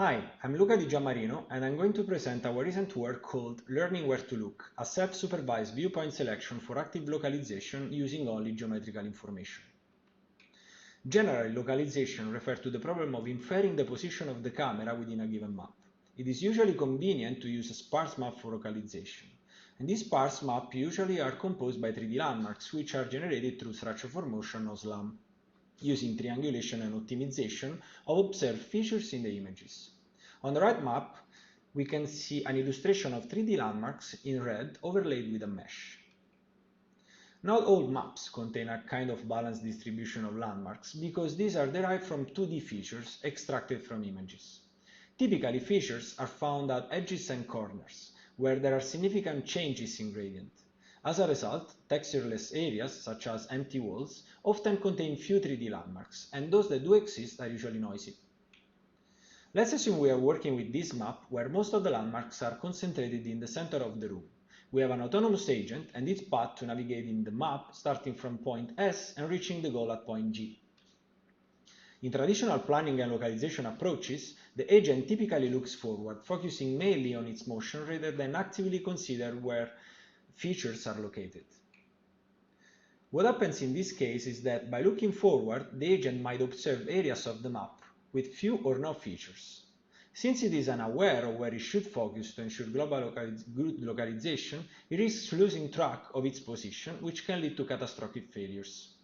Hi, I'm Luca Di Giammarino and I'm going to present our recent work called Learning Where to Look, a self-supervised viewpoint selection for active localization using only geometrical information. Generally, localization refers to the problem of inferring the position of the camera within a given map. It is usually convenient to use a sparse map for localization, and these sparse maps usually are composed by 3D landmarks which are generated through structure for motion or SLAM, using triangulation and optimization of observed features in the images. On the right map, we can see an illustration of 3D landmarks in red overlaid with a mesh. Not all maps contain a kind of balanced distribution of landmarks because these are derived from 2D features extracted from images. Typically, features are found at edges and corners, where there are significant changes in gradient. As a result, textureless areas, such as empty walls, often contain few 3D landmarks, and those that do exist are usually noisy. Let's assume we are working with this map where most of the landmarks are concentrated in the center of the room. We have an autonomous agent and its path to navigate in the map starting from point S and reaching the goal at point G. In traditional planning and localization approaches, the agent typically looks forward, focusing mainly on its motion rather than actively consider where features are located. What happens in this case is that by looking forward, the agent might observe areas of the map with few or no features. Since it is unaware of where it should focus to ensure good localization, it risks losing track of its position, which can lead to catastrophic failures.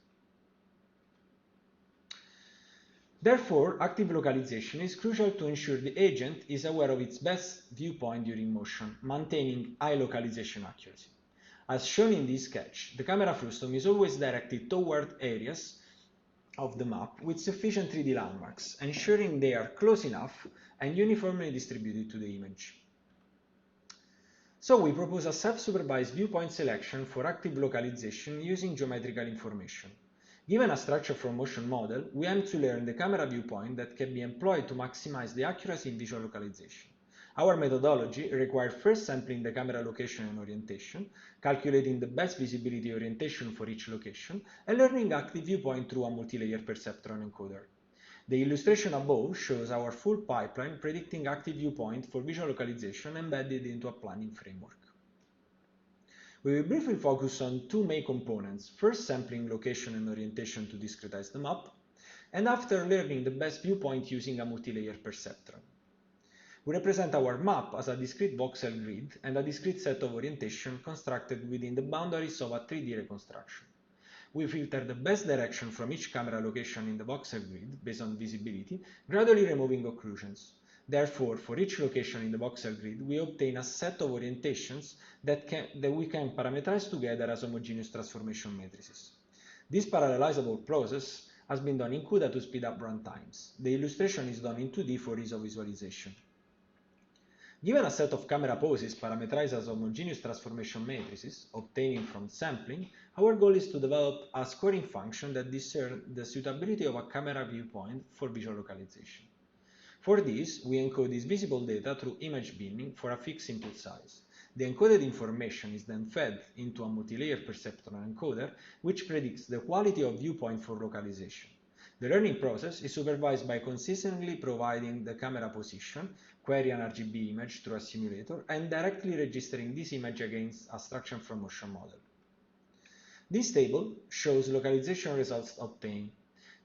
Therefore, active localization is crucial to ensure the agent is aware of its best viewpoint during motion, maintaining high localization accuracy. As shown in this sketch, the camera frustum is always directed toward areas of the map with sufficient 3D landmarks, ensuring they are close enough and uniformly distributed to the image. So we propose a self-supervised viewpoint selection for active localization using geometrical information. Given a structure from motion model, we aim to learn the camera viewpoint that can be employed to maximize the accuracy in visual localization. Our methodology requires first sampling the camera location and orientation, calculating the best visibility orientation for each location, and learning active viewpoint through a multi-layer perceptron encoder. The illustration above shows our full pipeline predicting active viewpoint for visual localization embedded into a planning framework. We will briefly focus on two main components, first sampling location and orientation to discretize the map, and after learning the best viewpoint using a multi-layer perceptron. We represent our map as a discrete voxel grid and a discrete set of orientation constructed within the boundaries of a 3D reconstruction. We filter the best direction from each camera location in the voxel grid based on visibility, gradually removing occlusions. Therefore, for each location in the voxel grid, we obtain a set of orientations that we can parameterize together as homogeneous transformation matrices. This parallelizable process has been done in CUDA to speed up run times. The illustration is done in 2D for ease of visualization. Given a set of camera poses parameterized as homogeneous transformation matrices, obtaining from sampling, our goal is to develop a scoring function that discerns the suitability of a camera viewpoint for visual localization. For this, we encode this visible data through image binning for a fixed input size. The encoded information is then fed into a multi-layer perceptron encoder, which predicts the quality of viewpoint for localization. The learning process is supervised by consistently providing the camera position, query an RGB image through a simulator, and directly registering this image against a structure from motion model. This table shows localization results obtained.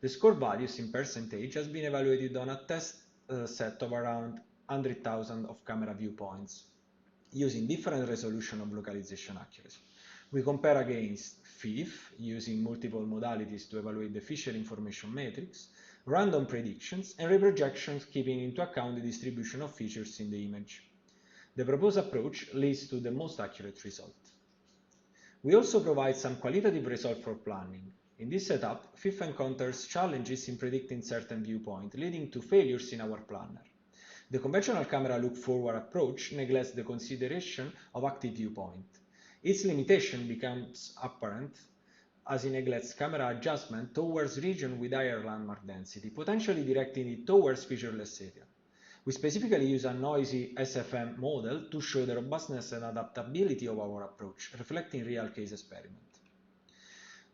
The score values in percentage has been evaluated on a test set of around 100,000 of camera viewpoints, using different resolution of localization accuracy. We compare against FIF, using multiple modalities to evaluate the feature information matrix, random predictions, and reprojections keeping into account the distribution of features in the image. The proposed approach leads to the most accurate result. We also provide some qualitative results for planning. In this setup, FIF encounters challenges in predicting certain viewpoint, leading to failures in our planner. The conventional camera look-forward approach neglects the consideration of active viewpoint. Its limitation becomes apparent as it neglects camera adjustment towards region with higher landmark density, potentially directing it towards featureless area. We specifically use a noisy SFM model to show the robustness and adaptability of our approach, reflecting real case experiment.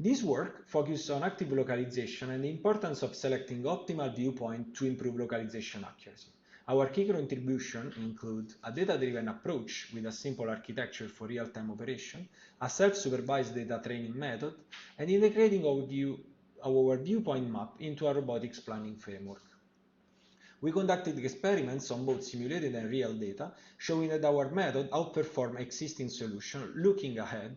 This work focuses on active localization and the importance of selecting optimal viewpoint to improve localization accuracy. Our key contributions include a data-driven approach with a simple architecture for real-time operation, a self-supervised data training method, and integrating our viewpoint map into a robotics planning framework. We conducted experiments on both simulated and real data, showing that our method outperformed existing solutions. Looking ahead,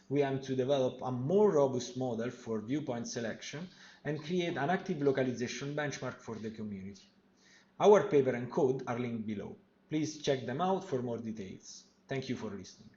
we aim to develop a more robust model for viewpoint selection and create an active localization benchmark for the community. Our paper and code are linked below. Please check them out for more details. Thank you for listening.